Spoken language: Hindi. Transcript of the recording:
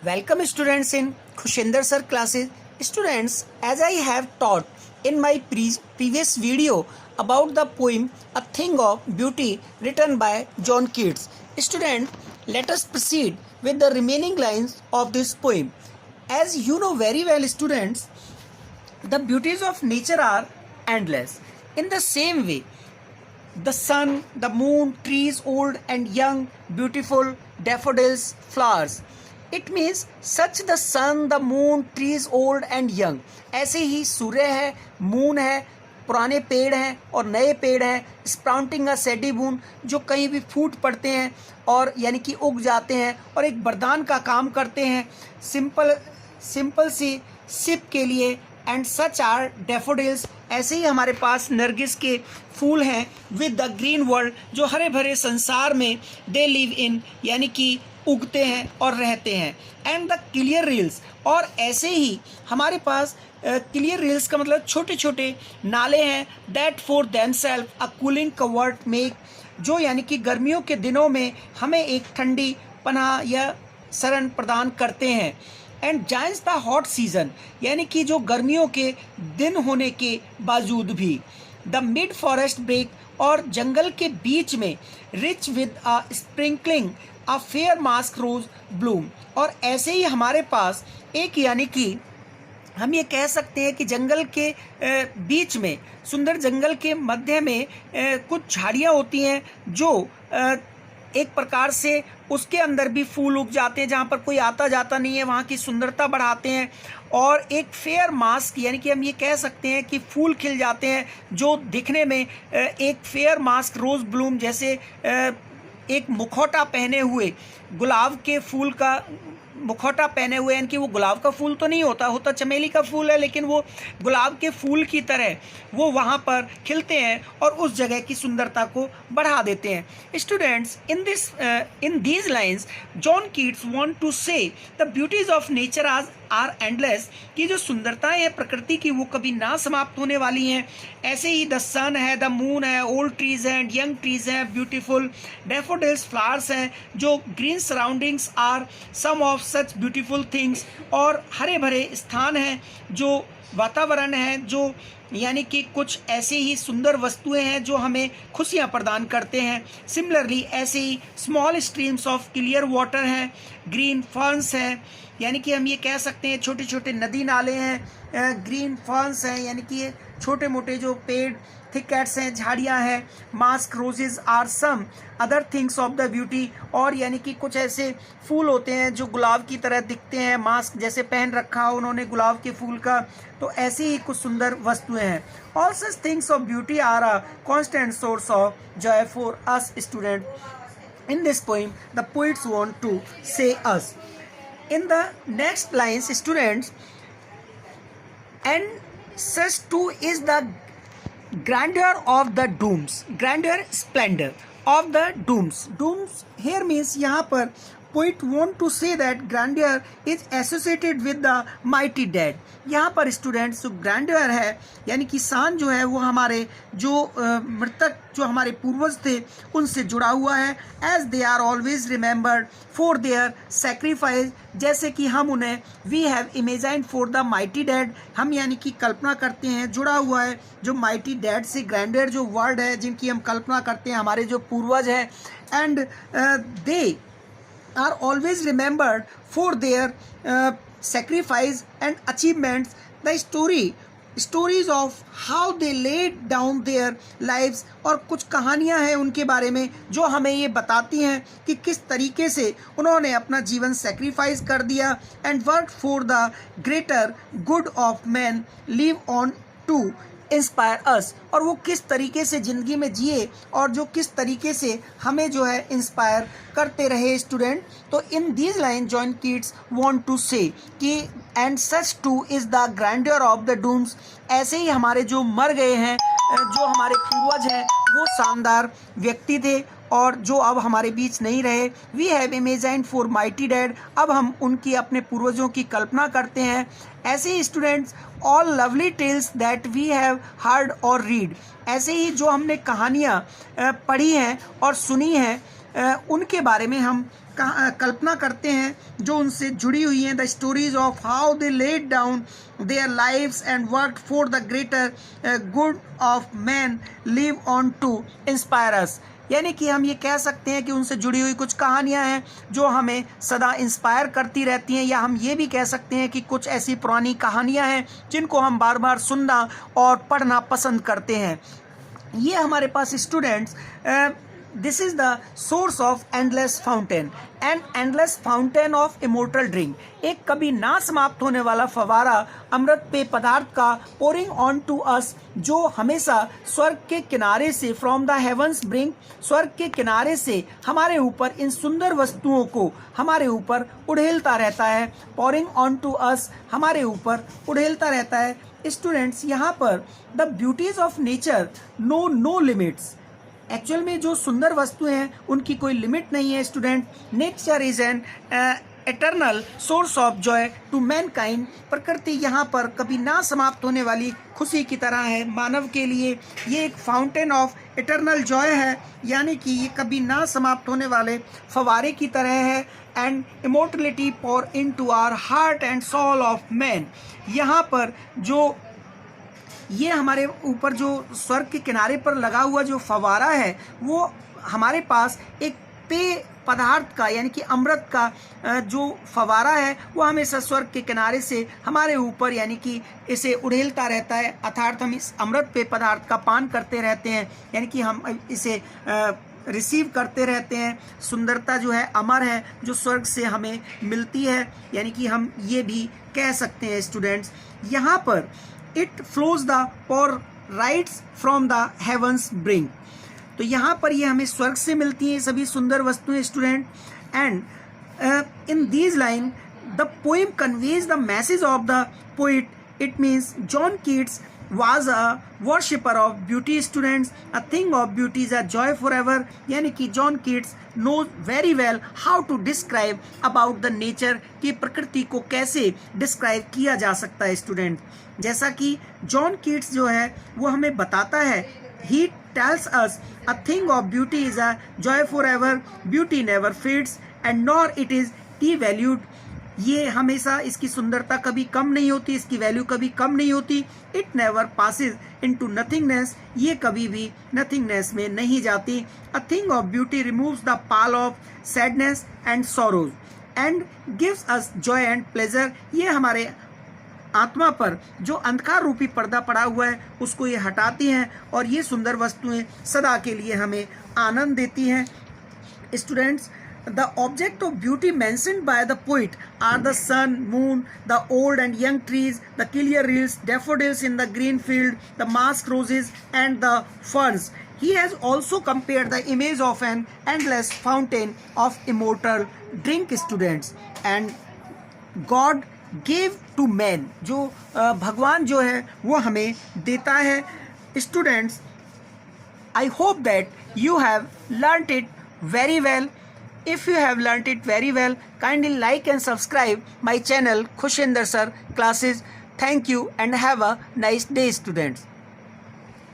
Welcome students in Khushinder sir classes. Students, as I have taught in my previous video about the poem A Thing of Beauty written by John Keats. Students, let us proceed with the remaining lines of this poem. As you know very well students, the beauties of nature are endless. In the same way, the sun, the moon, trees old and young, beautiful, daffodils, flowers. It means such the sun, the moon, trees old and young. ऐसे ही सूर्य है, मून है, पुराने पेड़ हैं और नए पेड़ हैं, स्प्राउटिंग अ सेडी बून, जो कहीं भी फूट पड़ते हैं और यानी कि उग जाते हैं और एक वरदान का काम करते हैं सिंपल सी सिप के लिए. एंड सच आर डैफोडिल्स, ऐसे ही हमारे पास नरगिस के फूल हैं. विद द ग्रीन वर्ल्ड, जो हरे भरे संसार में दे लिव इन, यानी कि उगते हैं और रहते हैं. एंड द क्लियर रील्स, और ऐसे ही हमारे पास क्लियर रील्स का मतलब छोटे छोटे नाले हैं. That for themselves a cooling covered make, जो यानी कि गर्मियों के दिनों में हमें एक ठंडी पनाह या शरण प्रदान करते हैं. एंड जाइंस द हॉट सीजन, यानी कि जो गर्मियों के दिन होने के बावजूद भी. द मिड फॉरेस्ट ब्रेक, और जंगल के बीच में rich with a sprinkling a fair musk rose bloom. और ऐसे ही हमारे पास एक यानी कि हम ये कह सकते हैं कि जंगल के बीच में, सुंदर जंगल के मध्य में कुछ झाड़ियाँ होती हैं जो एक प्रकार से उसके अंदर भी फूल उग जाते हैं. जहाँ पर कोई आता जाता नहीं है वहाँ की सुंदरता बढ़ाते हैं. और एक फेयर मास्क, यानी कि हम ये कह सकते हैं कि फूल खिल जाते हैं जो दिखने में एक फेयर मास्क रोज़ ब्लूम जैसे एक मुखौटा पहने हुए गुलाब के फूल का मुखौटा पहने हुए, यानी कि वो गुलाब का फूल तो नहीं होता चमेली का फूल है, लेकिन वो गुलाब के फूल की तरह वो वहाँ पर खिलते हैं और उस जगह की सुंदरता को बढ़ा देते हैं. Students, in these lines John Keats want to say the beauties of nature are endless, कि जो सुंदरताएं हैं प्रकृति की वो कभी ना समाप्त होने वाली हैं. ऐसे ही द सन है, द मून है, ओल्ड ट्रीज हैं, यंग ट्रीज हैं, ब्यूटीफुल डैफोडिल्स, फ्लावर्स हैं, जो green surroundings are some of such beautiful things, और हरे भरे स्थान हैं, जो वातावरण है, जो यानी कि कुछ ऐसे ही सुंदर वस्तुएं हैं जो हमें खुशियां प्रदान करते हैं. सिमिलरली ऐसे ही small streams of clear water हैं, ग्रीन फर्न्स हैं, यानी कि हम ये कह सकते हैं छोटे छोटे नदी नाले हैं, ग्रीन फर्न्स हैं, यानी कि छोटे मोटे जो पेड़ थिकेट्स हैं, झाड़ियाँ हैं. Musk roses are some other things of the beauty, और यानी कि कुछ ऐसे फूल होते हैं जो गुलाब की तरह दिखते हैं, मास्क जैसे पहन रखा हो उन्होंने गुलाब के फूल का. तो ऐसी ही कुछ सुंदर वस्तुएं हैं. All such things of beauty are a constant source of joy for us student. In this poem, the poets want to say us. In the next lines, students, and such too is the grandeur of the dooms, grandeur, splendor of the dooms. Dooms here means यहाँ पर poet want to say that grandeur is associated with the mighty dead. यहाँ पर स्टूडेंट्स जो ग्रैंडर है यानी कि शान जो है वो हमारे जो मृतक जो हमारे पूर्वज थे उनसे जुड़ा हुआ है. As they are always remembered for their sacrifice, जैसे कि हम उन्हें we have imagined for the mighty dead, हम यानी कि कल्पना करते हैं, जुड़ा हुआ है जो माइटी डैड से. ग्रैंडर जो वर्ड है जिनकी हम कल्पना करते हैं, हमारे जो पूर्वज हैं. And they are always remembered for their sacrifice and achievements. The stories of how they laid down their lives, और कुछ कहानियां हैं उनके बारे में जो हमें ये बताती हैं कि किस तरीके से उन्होंने अपना जीवन सेक्रीफाइस कर दिया. And work for the greater good of man, live on to inspire us, और वो किस तरीके से ज़िंदगी में जिए और जो किस तरीके से हमें जो है इंस्पायर करते रहे. स्टूडेंट, तो in these line John Keats want to say कि and such too is the grandeur of the dooms, ऐसे ही हमारे जो मर गए हैं, जो हमारे पूर्वज हैं वो शानदार व्यक्ति थे और जो अब हमारे बीच नहीं रहे. We have imagined for mighty dead, अब हम उनकी अपने पूर्वजों की कल्पना करते हैं. ऐसे ही students, all lovely tales that we have heard और रीड, ऐसे ही जो हमने कहानियाँ पढ़ी हैं और सुनी हैं, उनके बारे में हम कल्पना करते हैं जो उनसे जुड़ी हुई हैं। The stories of how they laid down their lives and work for the greater good of man live on to inspire us. यानी कि हम ये कह सकते हैं कि उनसे जुड़ी हुई कुछ कहानियां हैं जो हमें सदा इंस्पायर करती रहती हैं, या हम ये भी कह सकते हैं कि कुछ ऐसी पुरानी कहानियां हैं जिनको हम बार बार सुनना और पढ़ना पसंद करते हैं। ये हमारे पास students this is the source of endless fountain and endless fountain of immortal drink. एक कभी ना समाप्त होने वाला फवारा अमृत पेय पदार्थ का पोरिंग ऑन टू अस, जो हमेशा स्वर्ग के किनारे से फ्रॉम द हेवंस ब्रिंक, स्वर्ग के किनारे से हमारे ऊपर इन सुंदर वस्तुओं को हमारे ऊपर उड़ेलता रहता है। पोरिंग ऑन टू अस हमारे ऊपर उड़ेलता रहता है। स्टूडेंट्स, यहाँ पर the beauties of nature no limits. Actual में जो सुंदर वस्तुएं हैं उनकी कोई लिमिट नहीं है student. Nature is an eternal source of joy to mankind. प्रकृति यहाँ पर कभी ना समाप्त होने वाली खुशी की तरह है मानव के लिए। ये एक फाउंटेन ऑफ एटर्नल जॉय है, यानी कि ये कभी ना समाप्त होने वाले फवारे की तरह है। And immortality pour into our heart and soul of man. यहाँ पर जो ये हमारे ऊपर जो स्वर्ग के किनारे पर लगा हुआ जो फवारा है वो हमारे पास एक पेय पदार्थ का यानी कि अमृत का जो फवारा है वो हमेशा स्वर्ग के किनारे से हमारे ऊपर यानी कि इसे उड़ेलता रहता है। अर्थात हम इस अमृत पेय पदार्थ का पान करते रहते हैं, यानी कि हम इसे रिसीव करते रहते हैं। सुंदरता जो है अमर है जो स्वर्ग से हमें मिलती है, यानी कि हम ये भी कह सकते हैं स्टूडेंट्स। यहाँ पर it flows the pour rights from the heavens brink. तो यहाँ पर ये हमें स्वर्ग से मिलती हैं सभी सुंदर वस्तुएं student. And in these line the poem conveys the message of the poet. It means John Keats was a worshipper of beauty students. A thing of beauty is a joy forever. यानी कि John Keats knows very well how to describe about the nature कि प्रकृति को कैसे डिस्क्राइब किया जा सकता है स्टूडेंट। जैसा कि जॉन कीट्स जो है वो हमें बताता है, he tells us a thing of beauty is a joy forever. Beauty never fades and nor it is devalued. ये हमेशा इसकी सुंदरता कभी कम नहीं होती, इसकी वैल्यू कभी कम नहीं होती। It never passes into nothingness. ये कभी भी नथिंगनेस में नहीं जाती। A thing of beauty removes the Pal of sadness and sorrows and gives us Joy and pleasure. ये हमारे आत्मा पर जो अंधकार रूपी पर्दा पड़ा हुआ है उसको ये हटाती हैं और ये सुंदर वस्तुएं सदा के लिए हमें आनंद देती हैं। Students, the object of beauty mentioned by the poet are the sun, moon, the old and young trees, the clear rills, daffodils in the green field, the masked roses and the ferns. He has also compared the image of an endless fountain of immortal drink students and God gave to man. जो भगवान जो है वो हमें देता है students. I hope that you have learnt it very well. If you have learnt it very well, kindly like and subscribe my channel Khushinder Sir Classes. Thank you and have a nice day students.